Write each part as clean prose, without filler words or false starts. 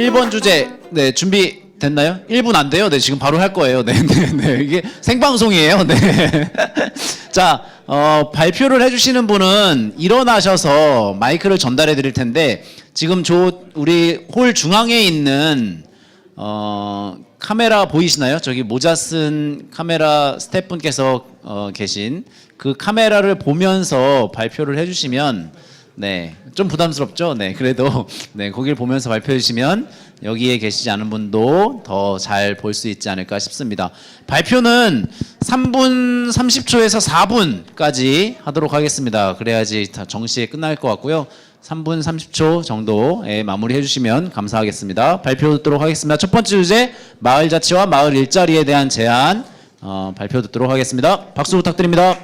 1번 주제 네 준비됐나요? 1분 안 돼요. 네 지금 바로 할 거예요. 네. 이게 생방송이에요. 네. 자 발표를 해주시는 분은 일어나셔서 마이크를 전달해 드릴 텐데 지금 우리 홀 중앙에 있는 카메라 보이시나요? 저기 모자 쓴 카메라 스태프분께서 계신 그 카메라를 보면서 발표를 해주시면 네, 좀 부담스럽죠? 네, 그래도 네, 거기를 보면서 발표해 주시면 여기에 계시지 않은 분도 더 잘 볼 수 있지 않을까 싶습니다. 발표는 3분 30초에서 4분까지 하도록 하겠습니다. 그래야지 다 정시에 끝날 것 같고요. 3분 30초 정도에 마무리해 주시면 감사하겠습니다. 발표 듣도록 하겠습니다. 첫 번째 주제, 마을 자치와 마을 일자리에 대한 제안 발표 듣도록 하겠습니다. 박수 부탁드립니다.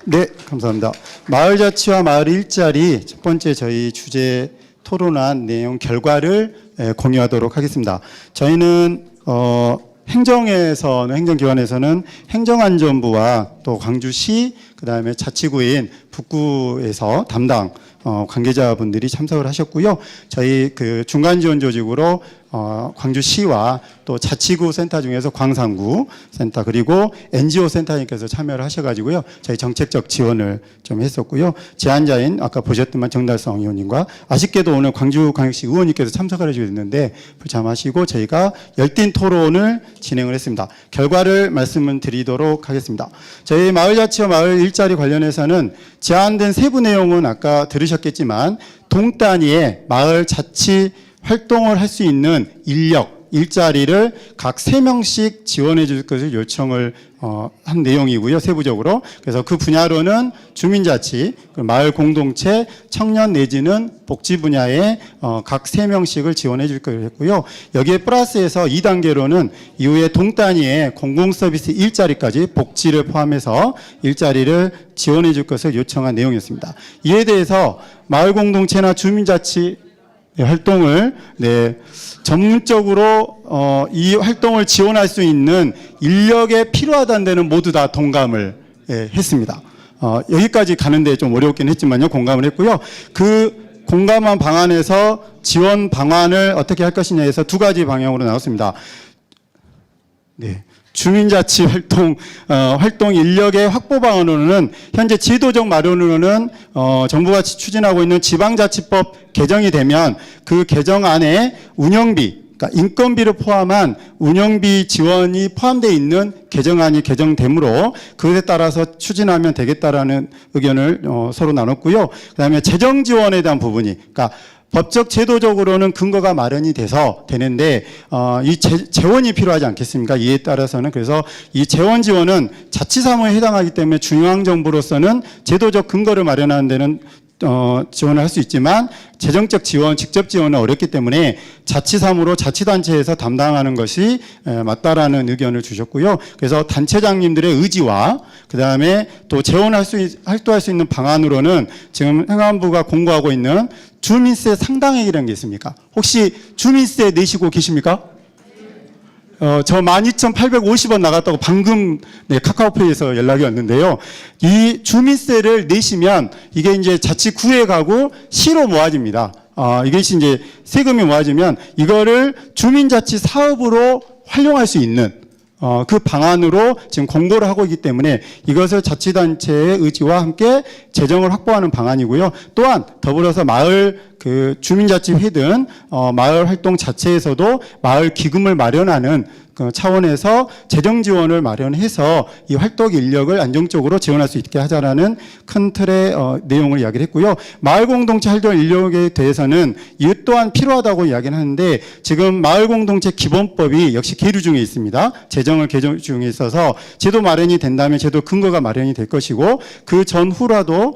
네, 감사합니다. 마을 자치와 마을 일자리 첫 번째 저희 주제 토론한 내용 결과를 공유하도록 하겠습니다. 저희는 행정기관에서는 행정안전부와 또 광주시 그다음에 자치구인 북구에서 담당 관계자분들이 참석을 하셨고요. 저희 그 중간 지원 조직으로 광주시와 또 자치구 센터 중에서 광산구 센터 그리고 NGO 센터님께서 참여를 하셔가지고요. 저희 정책적 지원을 좀 했었고요. 제안자인 아까 보셨던 정달성 의원님과 아쉽게도 오늘 광주광역시 의원님께서 참석을 해주셨는데 불참하시고 저희가 열띤 토론을 진행을 했습니다. 결과를 말씀을 드리도록 하겠습니다. 저희 마을자치와 마을 일자리 관련해서는 제안된 세부 내용은 아까 들으셨겠지만 동단위에 마을 자치 활동을 할 수 있는 인력, 일자리를 각 3명씩 지원해 줄 것을 요청을 한 내용이고요. 세부적으로. 그래서 그 분야로는 주민자치, 마을 공동체, 청년 내지는 복지 분야에 각 3명씩을 지원해 줄 것을 했고요. 여기에 플러스해서 2단계로는 이후에 동단위에 공공서비스 일자리까지 복지를 포함해서 일자리를 지원해 줄 것을 요청한 내용이었습니다. 이에 대해서 마을 공동체나 주민자치 활동을 전문적으로 이 활동을 지원할 수 있는 인력에 필요하다는 데는 모두 다 동감을 했습니다. 여기까지 가는데 좀 어렵긴 했지만요. 공감을 했고요. 그 공감한 방안에서 지원 방안을 어떻게 할 것이냐에서 두 가지 방향으로 나왔습니다. 네. 주민자치 활동 인력의 확보 방안으로는 현재 제도적 마련으로는 정부가 추진하고 있는 지방자치법 개정이 되면 그 개정 안에 운영비, 그러니까 인건비를 포함한 운영비 지원이 포함되어 있는 개정안이 개정되므로 그것에 따라서 추진하면 되겠다라는 의견을 서로 나눴고요. 그다음에 재정 지원에 대한 부분이, 그러니까 법적 제도적으로는 근거가 마련이 돼서 되는데 이 재원이 필요하지 않겠습니까? 이에 따라서는 그래서 이 재원 지원은 자치사무에 해당하기 때문에 중앙정부로서는 제도적 근거를 마련하는 데는 지원을 할 수 있지만 재정적 지원, 직접 지원은 어렵기 때문에 자치사무로 자치단체에서 담당하는 것이 맞다라는 의견을 주셨고요. 그래서 단체장님들의 의지와 그다음에 또 활동할 수 있는 방안으로는 지금 행안부가 공고하고 있는 주민세 상당액이라는 게 있습니까? 혹시 주민세 내시고 계십니까? 저 12,850원 나갔다고 방금 카카오페이에서 연락이 왔는데요. 이 주민세를 내시면 이게 이제 자치구에 가고 시로 모아집니다. 이것이 이제 세금이 모아지면 이거를 주민자치 사업으로 활용할 수 있는 그 방안으로 지금 공고를 하고 있기 때문에 이것을 자치단체의 의지와 함께 재정을 확보하는 방안이고요. 또한 더불어서 마을 주민자치회든 마을 활동 자체에서도 마을 기금을 마련하는 그 차원에서 재정 지원을 마련해서 이 활동 인력을 안정적으로 지원할 수 있게 하자라는 큰 틀의 내용을 이야기를 했고요. 마을 공동체 활동 인력에 대해서는 이 또한 필요하다고 이야기를 하는데 지금 마을 공동체 기본법이 역시 계류 중에 있습니다. 재정을 개정 중에 있어서 제도 마련이 된다면 제도 근거가 마련이 될 것이고 그 전후라도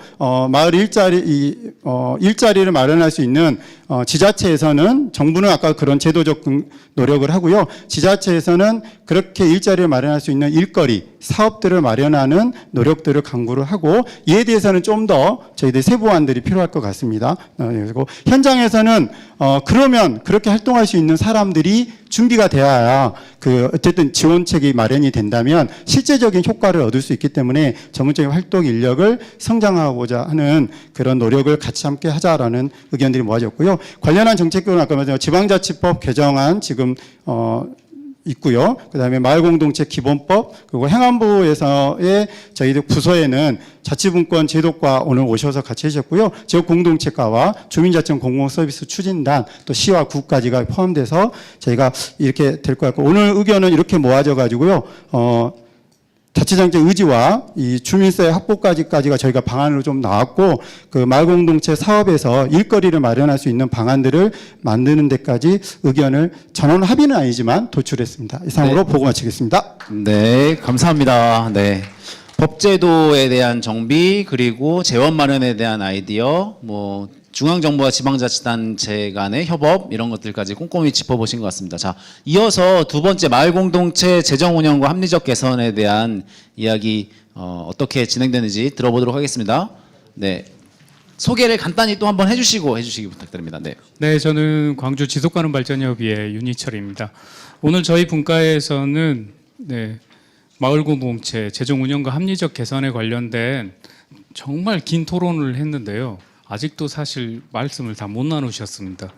마을 일자리를 마련할 수 있는 지자체에서는 정부는 아까 그런 제도적 노력을 하고요. 지자체에서는 현장에서는 그렇게 일자리를 마련할 수 있는 일거리, 사업들을 마련하는 노력들을 강구를 하고 이에 대해서는 좀 더 저희들 세부안들이 필요할 것 같습니다. 그리고 현장에서는 그러면 그렇게 활동할 수 있는 사람들이 준비가 되어야 어쨌든 지원책이 마련이 된다면 실제적인 효과를 얻을 수 있기 때문에 전문적인 활동 인력을 성장하고자 하는 그런 노력을 같이 함께 하자라는 의견들이 모아졌고요. 관련한 정책들은 아까 말씀 지방자치법 개정안 지금 있고요. 그다음에 마을공동체 기본법 그리고 행안부에서의 저희들 부서에는 자치분권 제도과 오늘 오셔서 같이 해주셨고요. 지역공동체과와 주민자치 공공서비스 추진단 또 시와 구까지가 포함돼서 저희가 이렇게 될 것 같고 오늘 의견은 이렇게 모아져 가지고요. 자치정책 의지와 이 주민세 확보까지가 저희가 방안으로 좀 나왔고 그 마을공동체 사업에서 일거리를 마련할 수 있는 방안들을 만드는 데까지 의견을 전원 합의는 아니지만 도출했습니다. 이상으로 보고 마치겠습니다. 네, 감사합니다. 네. 법제도에 대한 정비 그리고 재원 마련에 대한 아이디어 뭐 중앙정부와 지방자치단체 간의 협업 이런 것들까지 꼼꼼히 짚어보신 것 같습니다. 자, 이어서 두 번째 마을공동체 재정 운영과 합리적 개선에 대한 이야기 어떻게 진행되는지 들어보도록 하겠습니다. 네, 소개를 간단히 또 한번 해주시기 부탁드립니다. 네. 네, 저는 광주 지속가능 발전협의회 윤희철입니다. 오늘 저희 분과에서는 마을 공동체 재정 운영과 합리적 개선에 관련된 정말 긴 토론을 했는데요. 아직도 사실 말씀을 다 못 나누셨습니다.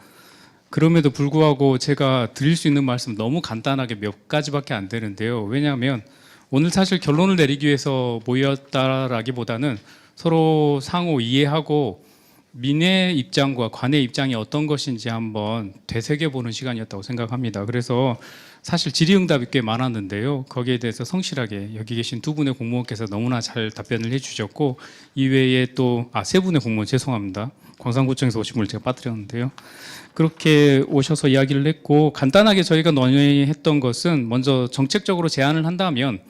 그럼에도 불구하고 제가 드릴 수 있는 말씀 너무 간단하게 몇 가지밖에 안 되는데요. 왜냐하면 오늘 사실 결론을 내리기 위해서 모였다라기보다는 서로 상호 이해하고 민의 입장과 관의 입장이 어떤 것인지 한번 되새겨보는 시간이었다고 생각합니다. 그래서 사실 질의응답이 꽤 많았는데요. 거기에 대해서 성실하게 여기 계신 두 분의 공무원께서 너무나 잘 답변을 해주셨고 이외에 또 세 분의 공무원 죄송합니다. 광산구청에서 오신 분을 제가 빠뜨렸는데요. 그렇게 오셔서 이야기를 했고 간단하게 저희가 논의했던 것은 먼저 정책적으로 제안을 한다면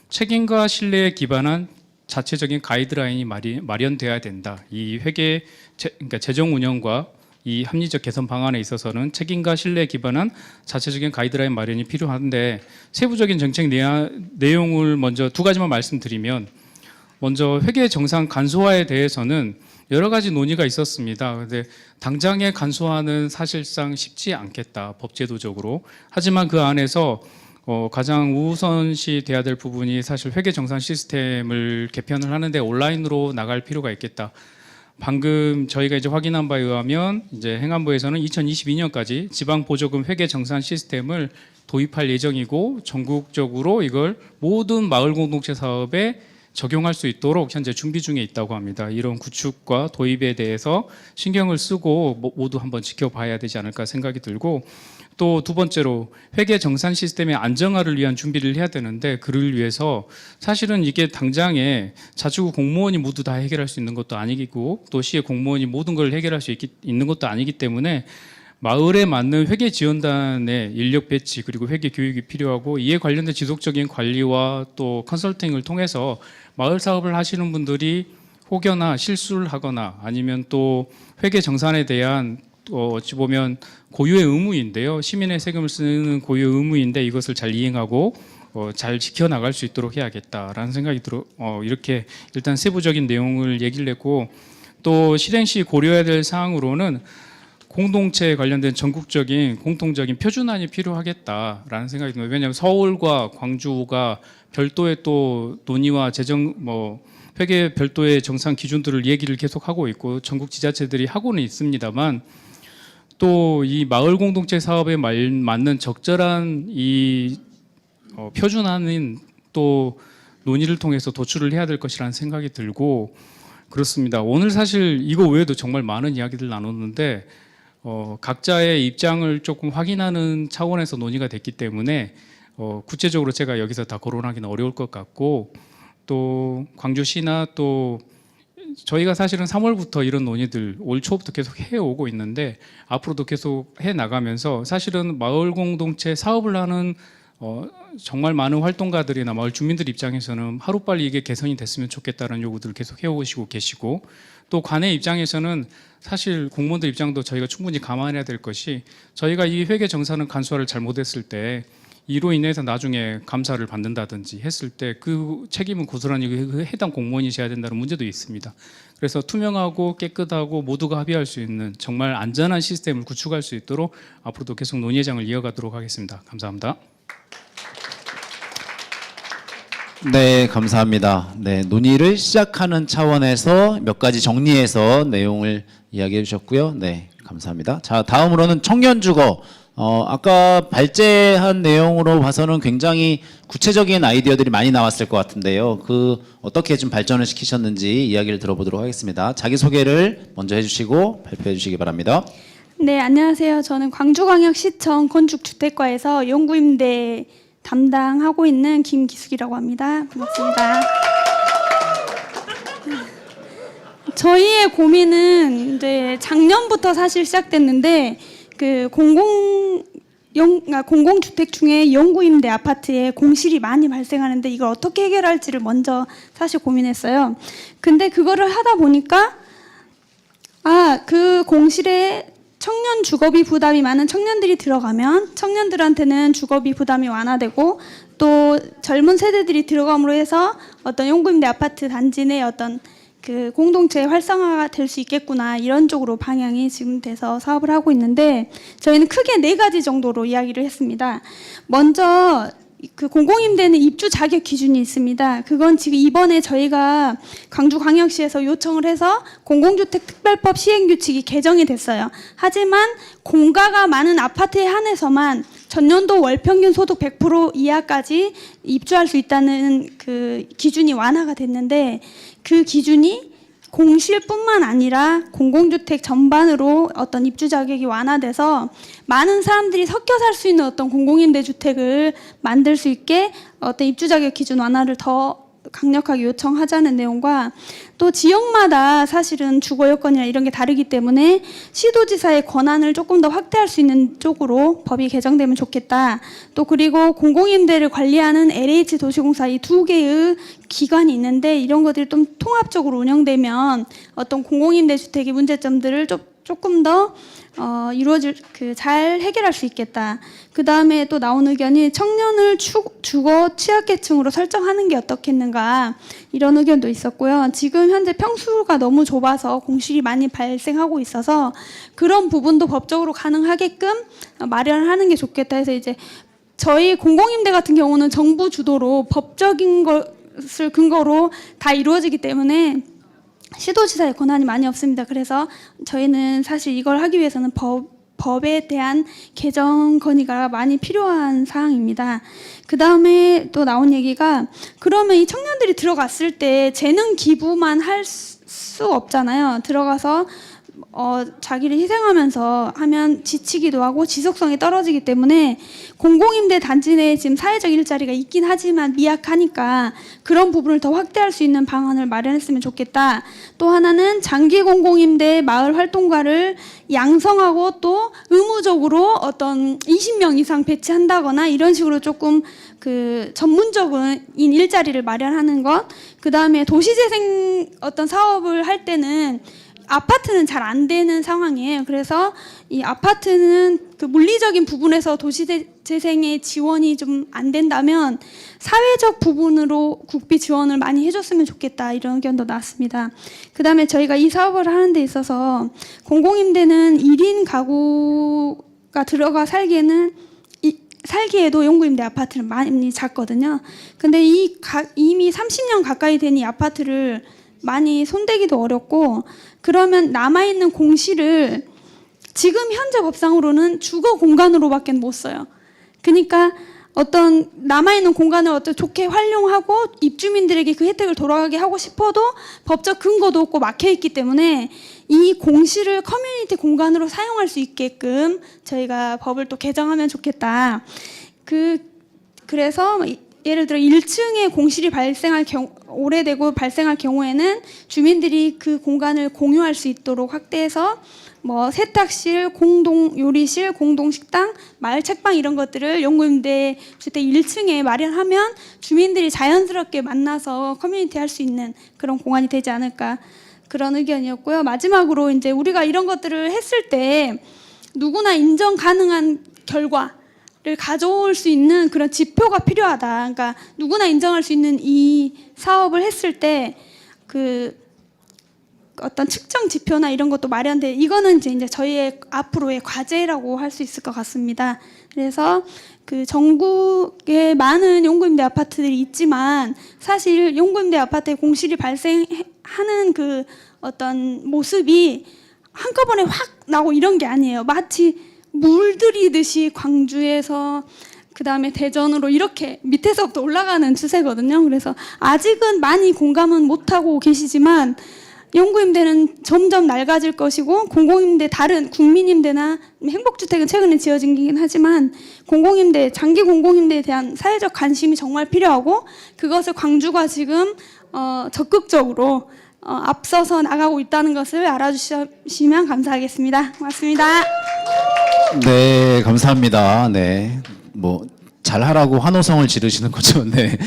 책임과 신뢰에 기반한 자체적인 가이드라인이 마련돼야 된다. 이 그러니까 재정 운영과 이 합리적 개선 방안에 있어서는 책임과 신뢰에 기반한 자체적인 가이드라인 마련이 필요한데 세부적인 정책 내용을 먼저 두 가지만 말씀드리면 먼저 회계 정상 간소화에 대해서는 여러 가지 논의가 있었습니다. 그런데 당장의 간소화는 사실상 쉽지 않겠다 법제도적으로. 하지만 그 안에서 가장 우선시 돼야 될 부분이 사실 회계 정산 시스템을 개편을 하는데 온라인으로 나갈 필요가 있겠다. 방금 저희가 이제 확인한 바에 의하면 이제 행안부에서는 2022년까지 지방 보조금 회계 정산 시스템을 도입할 예정이고 전국적으로 이걸 모든 마을 공동체 사업에 적용할 수 있도록 현재 준비 중에 있다고 합니다. 이런 구축과 도입에 대해서 신경을 쓰고 모두 한번 지켜봐야 되지 않을까 생각이 들고 또 두 번째로 회계 정산 시스템의 안정화를 위한 준비를 해야 되는데 그를 위해서 사실은 이게 당장에 자치구 공무원이 모두 다 해결할 수 있는 것도 아니고 또 시의 공무원이 모든 걸 해결할 수 있는 것도 아니기 때문에 마을에 맞는 회계 지원단의 인력 배치 그리고 회계 교육이 필요하고 이에 관련된 지속적인 관리와 또 컨설팅을 통해서 마을 사업을 하시는 분들이 혹여나 실수를 하거나 아니면 또 회계 정산에 대한 어찌 보면 고유의 의무인데요. 시민의 세금을 쓰는 고유의 의무인데 이것을 잘 이행하고 잘 지켜나갈 수 있도록 해야겠다라는 생각이 들어 이렇게 일단 세부적인 내용을 얘기를 했고 또 실행 시 고려해야 될 사항으로는 공동체에 관련된 전국적인 공통적인 표준안이 필요하겠다라는 생각이 듭니다. 왜냐하면 서울과 광주가 별도의 또 논의와 재정 회계 별도의 정산 기준들을 얘기를 계속하고 있고 전국 지자체들이 하고는 있습니다만 또 이 마을 공동체 사업에 맞는 적절한 이 표준안인 또 논의를 통해서 도출을 해야 될 것이라는 생각이 들고 그렇습니다. 오늘 사실 이거 외에도 정말 많은 이야기들 나눴는데 각자의 입장을 조금 확인하는 차원에서 논의가 됐기 때문에 구체적으로 제가 여기서 다 거론하기는 어려울 것 같고 또 광주시나 또 저희가 사실은 3월부터 이런 논의들 올 초부터 계속 해오고 있는데 앞으로도 계속 해 나가면서 사실은 마을 공동체 사업을 하는 정말 많은 활동가들이나 마을 주민들 입장에서는 하루빨리 이게 개선이 됐으면 좋겠다는 요구들을 계속 해오시고 계시고 또 관의 입장에서는 사실 공무원들 입장도 저희가 충분히 감안해야 될 것이 저희가 이 회계 정산은 간소화를 잘못했을 때 이로 인해서 나중에 감사를 받는다든지 했을 때 그 책임은 고스란히 그 해당 공무원이 져야 된다는 문제도 있습니다. 그래서 투명하고 깨끗하고 모두가 합의할 수 있는 정말 안전한 시스템을 구축할 수 있도록 앞으로도 계속 논의장을 이어가도록 하겠습니다. 감사합니다. 네, 감사합니다. 네, 논의를 시작하는 차원에서 몇 가지 정리해서 내용을 이야기해 주셨고요. 네, 감사합니다. 자, 다음으로는 청년주거. 아까 발제한 내용으로 봐서는 굉장히 구체적인 아이디어들이 많이 나왔을 것 같은데요. 그 어떻게 좀 발전을 시키셨는지 이야기를 들어보도록 하겠습니다. 자기소개를 먼저 해주시고 발표해 주시기 바랍니다. 네, 안녕하세요. 저는 광주광역시청 건축주택과에서 연구임대 담당하고 있는 김기숙이라고 합니다. 반갑습니다. 저희의 고민은 이제 작년부터 사실 시작됐는데 그 공공주택 중에 연구임대 아파트에 공실이 많이 발생하는데 이걸 어떻게 해결할지를 먼저 사실 고민했어요. 근데 그거를 하다 보니까 그 공실에 청년 주거비 부담이 많은 청년들이 들어가면 청년들한테는 주거비 부담이 완화되고 또 젊은 세대들이 들어감으로 해서 어떤 연구임대 아파트 단지 내 어떤 그 공동체 활성화가 될 수 있겠구나 이런 쪽으로 방향이 지금 돼서 사업을 하고 있는데 저희는 크게 4가지 정도로 이야기를 했습니다. 먼저 그 공공임대는 입주 자격 기준이 있습니다. 그건 지금 이번에 저희가 광주광역시에서 요청을 해서 공공주택특별법 시행규칙이 개정이 됐어요. 하지만 공가가 많은 아파트에 한해서만 전년도 월평균 소득 100% 이하까지 입주할 수 있다는 그 기준이 완화가 됐는데 그 기준이 공실뿐만 아니라 공공주택 전반으로 어떤 입주 자격이 완화돼서 많은 사람들이 섞여 살 수 있는 어떤 공공임대 주택을 만들 수 있게 어떤 입주 자격 기준 완화를 더 강력하게 요청하자는 내용과 또 지역마다 사실은 주거 여건이나 이런 게 다르기 때문에 시도지사의 권한을 조금 더 확대할 수 있는 쪽으로 법이 개정되면 좋겠다. 또 그리고 공공임대를 관리하는 LH 도시공사 이 2개의 기관이 있는데 이런 것들이 좀 통합적으로 운영되면 어떤 공공임대 주택의 문제점들을 조금 더 잘 해결할 수 있겠다. 그 다음에 또 나온 의견이 청년을 주거 취약계층으로 설정하는 게 어떻겠는가 이런 의견도 있었고요. 지금 현재 평수가 너무 좁아서 공실이 많이 발생하고 있어서 그런 부분도 법적으로 가능하게끔 마련하는 게 좋겠다 해서 이제 저희 공공임대 같은 경우는 정부 주도로 법적인 것을 근거로 다 이루어지기 때문에 시도지사의 권한이 많이 없습니다. 그래서 저희는 사실 이걸 하기 위해서는 법에 대한 개정 건의가 많이 필요한 사항입니다. 그 다음에 또 나온 얘기가 그러면 이 청년들이 들어갔을 때 재능 기부만 할 수 없잖아요. 들어가서 자기를 희생하면서 하면 지치기도 하고 지속성이 떨어지기 때문에 공공임대 단지 내에 지금 사회적 일자리가 있긴 하지만 미약하니까 그런 부분을 더 확대할 수 있는 방안을 마련했으면 좋겠다. 또 하나는 장기 공공임대 마을 활동가를 양성하고 또 의무적으로 어떤 20명 이상 배치한다거나 이런 식으로 조금 그 전문적인 일자리를 마련하는 것. 그 다음에 도시재생 어떤 사업을 할 때는 아파트는 잘 안 되는 상황이에요. 그래서 이 아파트는 그 물리적인 부분에서 도시재생의 지원이 좀 안 된다면 사회적 부분으로 국비 지원을 많이 해줬으면 좋겠다 이런 의견도 나왔습니다. 그 다음에 저희가 이 사업을 하는 데 있어서 공공임대는 1인 가구가 들어가 살기에도 연구임대 아파트는 많이 작거든요. 근데 이미 30년 가까이 된 이 아파트를 많이 손대기도 어렵고 그러면 남아있는 공실을 지금 현재 법상으로는 주거 공간으로밖에 못 써요. 그러니까 어떤 남아있는 공간을 어떻게 좋게 활용하고 입주민들에게 그 혜택을 돌아가게 하고 싶어도 법적 근거도 없고 막혀있기 때문에 이 공실을 커뮤니티 공간으로 사용할 수 있게끔 저희가 법을 또 개정하면 좋겠다. 그래서 예를 들어 1층에 공실이 오래되고 발생할 경우에는 주민들이 그 공간을 공유할 수 있도록 확대해서 뭐 세탁실, 공동 요리실, 공동 식당, 마을 책방 이런 것들을 연구임대 주택 1층에 마련하면 주민들이 자연스럽게 만나서 커뮤니티 할 수 있는 그런 공간이 되지 않을까 그런 의견이었고요. 마지막으로 이제 우리가 이런 것들을 했을 때 누구나 인정 가능한 결과 가져올 수 있는 그런 지표가 필요하다. 그러니까 누구나 인정할 수 있는 이 사업을 했을 때 그 어떤 측정 지표나 이런 것도 마련돼. 이거는 이제 저희의 앞으로의 과제라고 할 수 있을 것 같습니다. 그래서 그 전국에 많은 용구임대 아파트들이 있지만 사실 용구임대 아파트에 공실이 발생하는 그 어떤 모습이 한꺼번에 확 나고 이런 게 아니에요. 마치 물들이듯이 광주에서 그다음에 대전으로 이렇게 밑에서부터 올라가는 추세거든요. 그래서 아직은 많이 공감은 못하고 계시지만 용구임대는 점점 낡아질 것이고 공공임대 다른 국민임대나 행복주택은 최근에 지어지긴 하지만 공공임대 장기 공공임대에 대한 사회적 관심이 정말 필요하고 그것을 광주가 지금 적극적으로 앞서서 나가고 있다는 것을 알아주시면 감사하겠습니다. 고맙습니다. 네, 감사합니다. 네, 뭐 잘하라고 환호성을 지르시는 거죠. 네.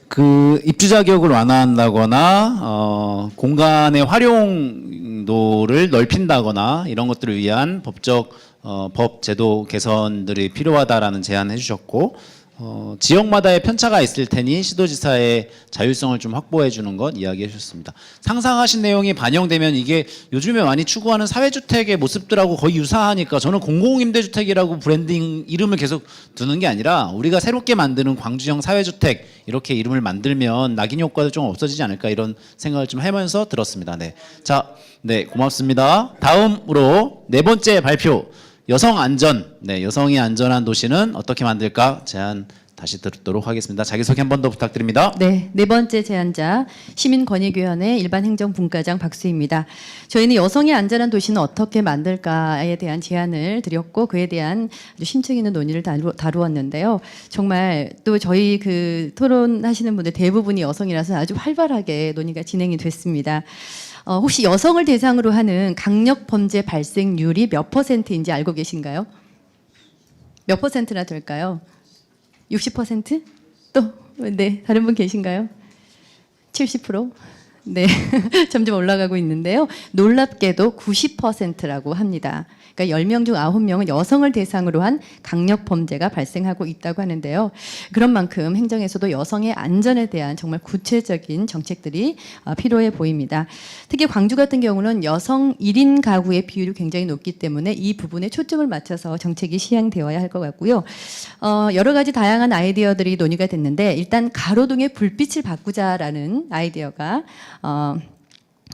그 입주 자격을 완화한다거나 공간의 활용도를 넓힌다거나 이런 것들을 위한 법적 법 제도 개선들이 필요하다라는 제안을 해주셨고 지역마다의 편차가 있을 테니 시도지사의 자율성을 좀 확보해 주는 것 이야기해 주셨습니다. 상상하신 내용이 반영되면 이게 요즘에 많이 추구하는 사회주택의 모습들하고 거의 유사하니까 저는 공공임대주택이라고 브랜딩 이름을 계속 두는 게 아니라 우리가 새롭게 만드는 광주형 사회주택 이렇게 이름을 만들면 낙인 효과도 좀 없어지지 않을까 이런 생각을 좀 하면서 들었습니다. 네, 자, 네, 고맙습니다. 다음으로 네 번째 발표. 여성 안전, 네, 여성이 안전한 도시는 어떻게 만들까 제안 다시 듣도록 하겠습니다. 자기소개 한 번 더 부탁드립니다. 네, 네 번째 제안자 시민권익위원회 일반행정분과장 박수희입니다. 저희는 여성의 안전한 도시는 어떻게 만들까에 대한 제안을 드렸고 그에 대한 아주 심층 있는 논의를 다루었는데요. 정말 또 저희 그 토론하시는 분들 대부분이 여성이라서 아주 활발하게 논의가 진행이 됐습니다. 혹시 여성을 대상으로 하는 강력 범죄 발생률이 몇 %인지 알고 계신가요? 몇 %나 될까요? 60%? 또, 네, 다른 분 계신가요? 70%? 네, 점점 올라가고 있는데요. 놀랍게도 90%라고 합니다. 그러니까 10명 중 9명은 여성을 대상으로 한 강력 범죄가 발생하고 있다고 하는데요. 그런 만큼 행정에서도 여성의 안전에 대한 정말 구체적인 정책들이 필요해 보입니다. 특히 광주 같은 경우는 여성 1인 가구의 비율이 굉장히 높기 때문에 이 부분에 초점을 맞춰서 정책이 시행되어야 할 것 같고요. 여러 가지 다양한 아이디어들이 논의가 됐는데 일단 가로등의 불빛을 바꾸자라는 아이디어가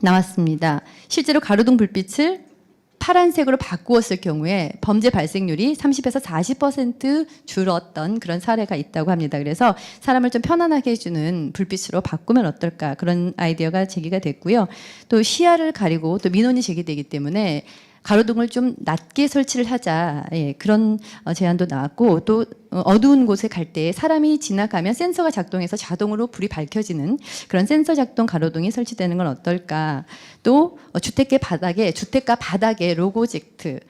나왔습니다. 실제로 가로등 불빛을 파란색으로 바꾸었을 경우에 범죄 발생률이 30에서 40% 줄었던 그런 사례가 있다고 합니다. 그래서 사람을 좀 편안하게 해주는 불빛으로 바꾸면 어떨까 그런 아이디어가 제기가 됐고요. 또 시야를 가리고 또 민원이 제기되기 때문에 가로등을 좀 낮게 설치를 하자 그런 제안도 나왔고 또 어두운 곳에 갈 때 사람이 지나가면 센서가 작동해서 자동으로 불이 밝혀지는 그런 센서 작동 가로등이 설치되는 건 어떨까. 또 주택가 바닥에 로고젝트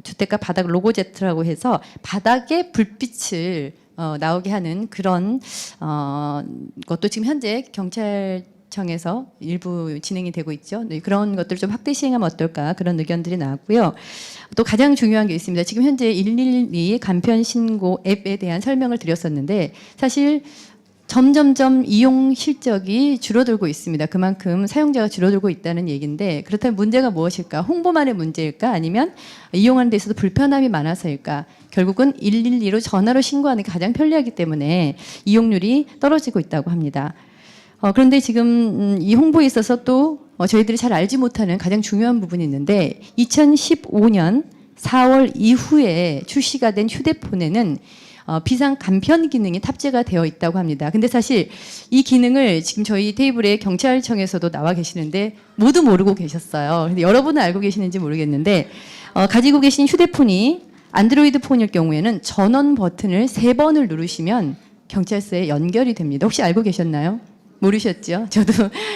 주택가 바닥 로고젝트라고 해서 바닥에 불빛을 나오게 하는 그런 것도 지금 현재 경찰청에서 일부 진행이 되고 있죠. 네, 그런 것들을 좀 확대 시행하면 어떨까 그런 의견들이 나왔고요. 또 가장 중요한 게 있습니다. 지금 현재 112 간편 신고 앱에 대한 설명을 드렸었는데 사실 점점점 이용 실적이 줄어들고 있습니다. 그만큼 사용자가 줄어들고 있다는 얘기인데 그렇다면 문제가 무엇일까? 홍보만의 문제일까? 아니면 이용하는 데 있어서 불편함이 많아서일까? 결국은 112로 전화로 신고하는 게 가장 편리하기 때문에 이용률이 떨어지고 있다고 합니다. 그런데 지금 이 홍보에 있어서 또 저희들이 잘 알지 못하는 가장 중요한 부분이 있는데 2015년 4월 이후에 출시가 된 휴대폰에는 비상 간편 기능이 탑재가 되어 있다고 합니다. 근데 사실 이 기능을 지금 저희 테이블에 경찰청에서도 나와 계시는데 모두 모르고 계셨어요. 근데 여러분은 알고 계시는지 모르겠는데 가지고 계신 휴대폰이 안드로이드 폰일 경우에는 전원 버튼을 3번을 누르시면 경찰서에 연결이 됩니다. 혹시 알고 계셨나요? 모르셨죠? 저도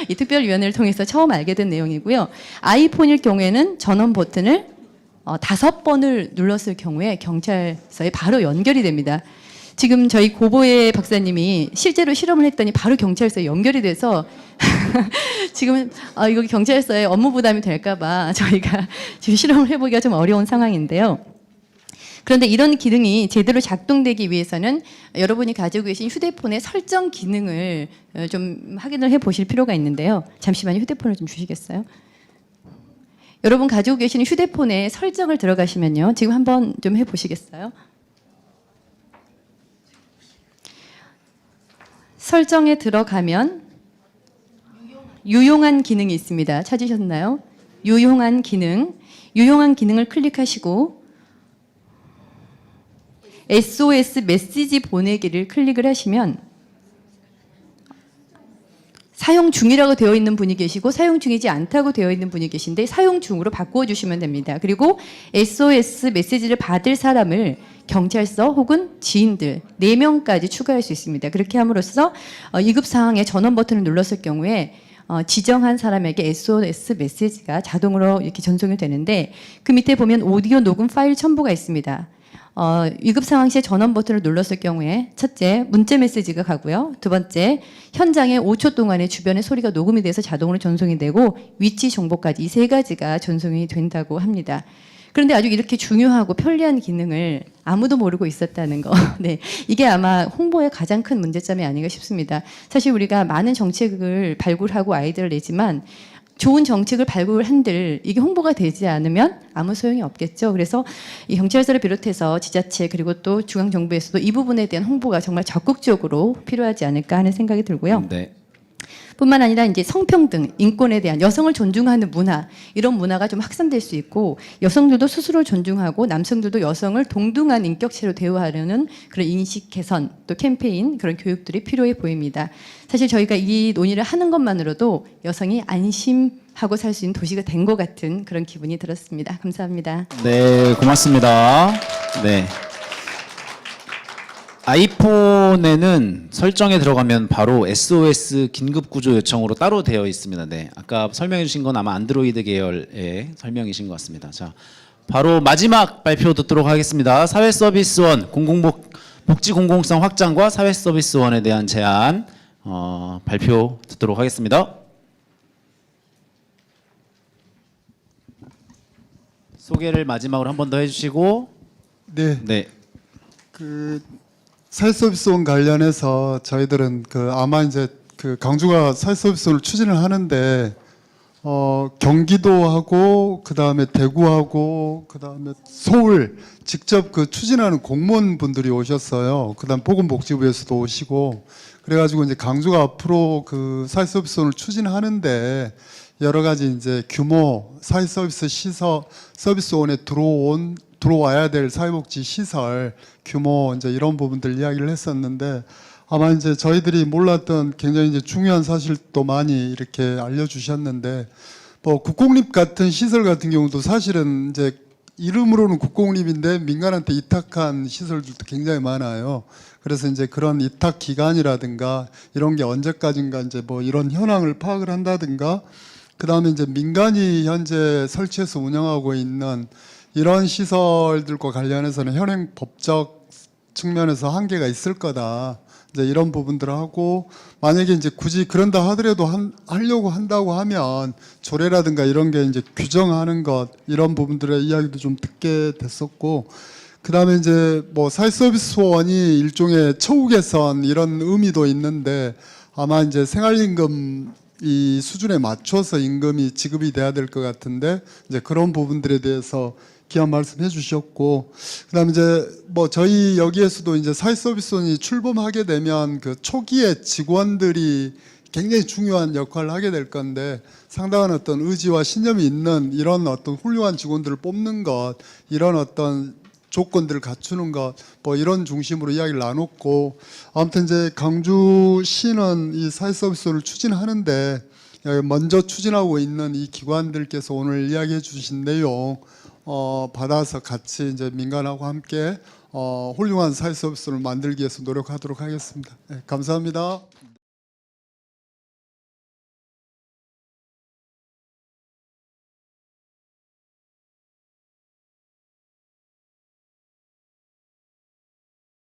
이 특별위원회를 통해서 처음 알게 된 내용이고요. 아이폰일 경우에는 전원 버튼을 5번을 눌렀을 경우에 경찰서에 바로 연결이 됩니다. 지금 저희 고보혜 박사님이 실제로 실험을 했더니 바로 경찰서에 연결이 돼서 지금 이거 경찰서에 업무 부담이 될까 봐 저희가 지금 실험을 해보기가 좀 어려운 상황인데요. 그런데 이런 기능이 제대로 작동되기 위해서는 여러분이 가지고 계신 휴대폰의 설정 기능을 좀 확인을 해 보실 필요가 있는데요. 잠시만요. 휴대폰을 좀 주시겠어요? 여러분 가지고 계시는 휴대폰에 설정을 들어가시면요. 지금 한번 좀 해 보시겠어요? 설정에 들어가면 유용한 기능이 있습니다. 찾으셨나요? 유용한 기능. 유용한 기능을 클릭하시고 SOS 메시지 보내기를 클릭을 하시면 사용 중이라고 되어 있는 분이 계시고 사용 중이지 않다고 되어 있는 분이 계신데 사용 중으로 바꾸어 주시면 됩니다. 그리고 SOS 메시지를 받을 사람을 경찰서 혹은 지인들 4명까지 추가할 수 있습니다. 그렇게 함으로써 위급 상황에 전원 버튼을 눌렀을 경우에 지정한 사람에게 SOS 메시지가 자동으로 이렇게 전송이 되는데 그 밑에 보면 오디오 녹음 파일 첨부가 있습니다. 위급 상황 시에 전원 버튼을 눌렀을 경우에 첫째 문자 메시지가 가고요. 두 번째 현장에 5초 동안에 주변의 소리가 녹음이 돼서 자동으로 전송이 되고 위치 정보까지 이 3가지가 전송이 된다고 합니다. 그런데 아주 이렇게 중요하고 편리한 기능을 아무도 모르고 있었다는 거. 네, 이게 아마 홍보의 가장 큰 문제점이 아닌가 싶습니다. 사실 우리가 많은 정책을 발굴하고 아이디어를 내지만 좋은 정책을 발굴한들 이게 홍보가 되지 않으면 아무 소용이 없겠죠. 그래서 이 경찰서를 비롯해서 지자체 그리고 또 중앙정부에서도 이 부분에 대한 홍보가 정말 적극적으로 필요하지 않을까 하는 생각이 들고요. 네. 뿐만 아니라 이제 성평등, 인권에 대한 여성을 존중하는 문화 이런 문화가 좀 확산될 수 있고 여성들도 스스로를 존중하고 남성들도 여성을 동등한 인격체로 대우하려는 그런 인식 개선 또 캠페인 그런 교육들이 필요해 보입니다. 사실 저희가 이 논의를 하는 것만으로도 여성이 안심하고 살 수 있는 도시가 된 것 같은 그런 기분이 들었습니다. 감사합니다. 네, 고맙습니다. 네. 아이폰에는 설정에 들어가면 바로 SOS 긴급구조 요청으로 따로 되어 있습니다. 네, 아까 설명해 주신 건 아마 안드로이드 계열의 설명이신 것 같습니다. 자, 바로 마지막 발표 듣도록 하겠습니다. 사회서비스원 복지 공공성 확장과 사회서비스원에 대한 제안 발표 듣도록 하겠습니다. 소개를 마지막으로 한 번 더 해주시고. 네, 네. 사회서비스원 관련해서 저희들은 아마 이제 강주가 사회서비스원을 추진을 하는데 경기도하고 그다음에 대구하고 그다음에 서울 직접 추진하는 공무원분들이 오셨어요. 그다음 보건복지부에서도 오시고 그래가지고 이제 강주가 앞으로 사회서비스원을 추진하는데 여러 가지 이제 규모 사회서비스 서비스원에 들어와야 될 사회복지 시설 규모 이제 이런 부분들 이야기를 했었는데 아마 이제 저희들이 몰랐던 굉장히 이제 중요한 사실도 많이 이렇게 알려주셨는데 뭐 국공립 같은 시설 같은 경우도 사실은 이제 이름으로는 국공립인데 민간한테 이탁한 시설들도 굉장히 많아요. 그래서 이제 그런 이탁 기간이라든가 이런 게 언제까지인가 이제 뭐 이런 현황을 파악을 한다든가 그다음에 이제 민간이 현재 설치해서 운영하고 있는 이런 시설들과 관련해서는 현행 법적 측면에서 한계가 있을 거다. 이제 이런 부분들을 하고 만약에 이제 굳이 그런다 하더라도 하려고 한다고 하면 조례라든가 이런 게 이제 규정하는 것 이런 부분들의 이야기도 좀 듣게 됐었고 그다음에 이제 뭐 사회서비스원이 일종의 처우 개선 이런 의미도 있는데 아마 이제 생활임금 이 수준에 맞춰서 임금이 지급이 돼야 될 것 같은데 이제 그런 부분들에 대해서 귀한 말씀해 주셨고 그다음에 이제 뭐 저희 여기에서도 이제 사회서비스원이 출범하게 되면 초기에 직원들이 굉장히 중요한 역할을 하게 될 건데 상당한 어떤 의지와 신념이 있는 이런 어떤 훌륭한 직원들을 뽑는 것 이런 어떤 조건들을 갖추는 것 뭐 이런 중심으로 이야기를 나눴고 아무튼 이제 강주시는 이 사회서비스를 추진하는데 먼저 추진하고 있는 이 기관들께서 오늘 이야기해 주신 내용 받아서 같이 이제 민간하고 함께 훌륭한 사회서비스를 만들기 위해서 노력하도록 하겠습니다. 네, 감사합니다.